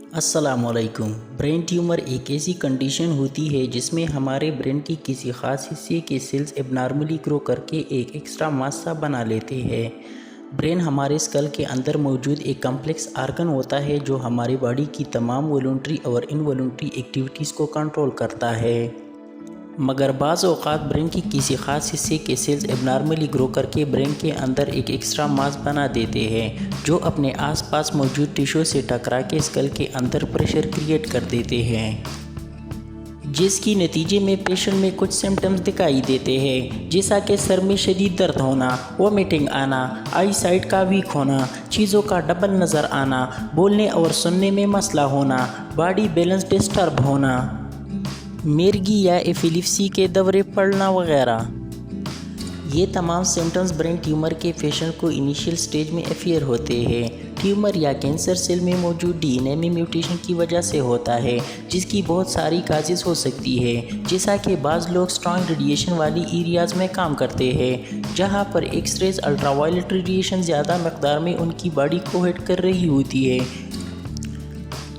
अस्सलामुअलैकुम। Brain tumour एक ऐसी कंडीशन होती है जिसमें हमारे ब्रेन की किसी ख़ास हिस्से के सेल्स एबनॉर्मली ग्रो करके एक एक्स्ट्रा मास सा बना लेते हैं। ब्रेन हमारे स्कल के अंदर मौजूद एक कम्प्लेक्स आर्गन होता है जो हमारी बॉडी की तमाम वॉलंटरी और इनवॉलंटरी एक्टिविटीज़ को कंट्रोल करता है। मगर बाज़ औक़ात ब्रेन की किसी ख़ास हिस्से के सेल्स एबनॉर्मली ग्रो करके ब्रेन के अंदर एक एक्स्ट्रा मास बना देते हैं जो अपने आसपास मौजूद टिश्यू से टकरा के स्कल के अंदर प्रेशर क्रिएट कर देते हैं, जिसकी नतीजे में पेशेंट में कुछ सिम्टम्स दिखाई देते हैं, जैसा कि सर में शदीद दर्द होना, वोमिटिंग आना, आई साइट का वीक होना, चीज़ों का डबल नज़र आना, बोलने और सुनने में मसला होना, बॉडी बैलेंस डिस्टर्ब होना, मिर्गी या एपिलेप्सी के दौरे पड़ना वगैरह। ये तमाम सिम्टम्स ब्रेन ट्यूमर के पेशेंट को इनिशियल स्टेज में अफेयर होते हैं। ट्यूमर या कैंसर सेल में मौजूद डीएनए में म्यूटेशन की वजह से होता है, जिसकी बहुत सारी काजेज़ हो सकती है, जैसा कि बाज़ लोग स्ट्रॉन्ग रेडिएशन वाली एरियाज़ में काम करते हैं जहां पर एक्सरेज अल्ट्रावायलेट रेडिएशन ज़्यादा मकदार में उनकी बॉडी को हिट कर रही होती है,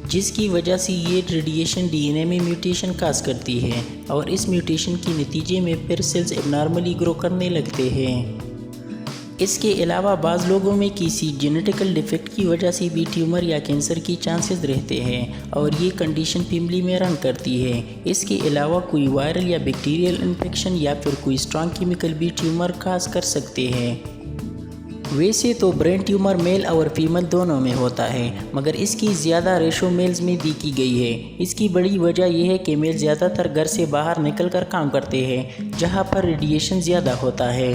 जिसकी वजह से ये रेडिएशन डीएनए में म्यूटेशन काज करती है और इस म्यूटेशन के नतीजे में फिर सेल्स एबनॉर्मली ग्रो करने लगते हैं। इसके अलावा बाज़ लोगों में किसी जेनेटिकल डिफेक्ट की वजह से भी ट्यूमर या कैंसर की चांसेस रहते हैं और ये कंडीशन फैमिली में रन करती है। इसके अलावा कोई वायरल या बैक्टीरियल इन्फेक्शन या फिर कोई स्ट्रॉन्ग केमिकल भी ट्यूमर काज कर सकते हैं। वैसे तो ब्रेन ट्यूमर मेल और फीमेल दोनों में होता है, मगर इसकी ज़्यादा रेशो मेल्स में देखी गई है। इसकी बड़ी वजह यह है कि मेल ज़्यादातर घर से बाहर निकलकर काम करते हैं जहां पर रेडिएशन ज़्यादा होता है।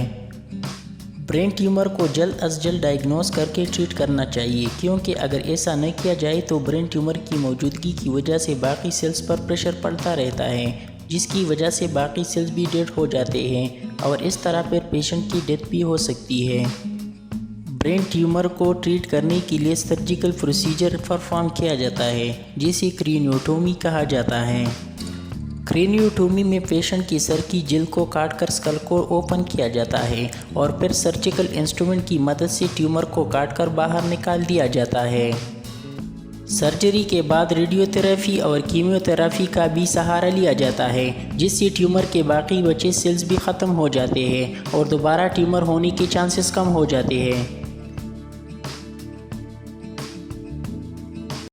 ब्रेन ट्यूमर को जल्द अज जल्द डायग्नोस करके ट्रीट करना चाहिए, क्योंकि अगर ऐसा न किया जाए तो ब्रेन ट्यूमर की मौजूदगी की वजह से बाकी सेल्स पर प्रेशर पड़ता रहता है, जिसकी वजह से बाकी सेल्स भी डेड हो जाते हैं और इस तरह फिर पेशेंट की डेथ भी हो सकती है। ब्रेन ट्यूमर को ट्रीट करने के लिए सर्जिकल प्रोसीजर परफॉर्म किया जाता है, जिसे क्रेनियोटोमी कहा जाता है। क्रेनियोटोमी में पेशेंट की सर की जेल को काटकर स्कल को ओपन किया जाता है और फिर सर्जिकल इंस्ट्रूमेंट की मदद से ट्यूमर को काटकर बाहर निकाल दिया जाता है। सर्जरी के बाद रेडियोथेरेपी और कीमोथेरेपी का भी सहारा लिया जाता है, जिससे ट्यूमर के बाकी बचे सेल्स भी ख़त्म हो जाते हैं और दोबारा ट्यूमर होने के चांसेस कम हो जाते हैं।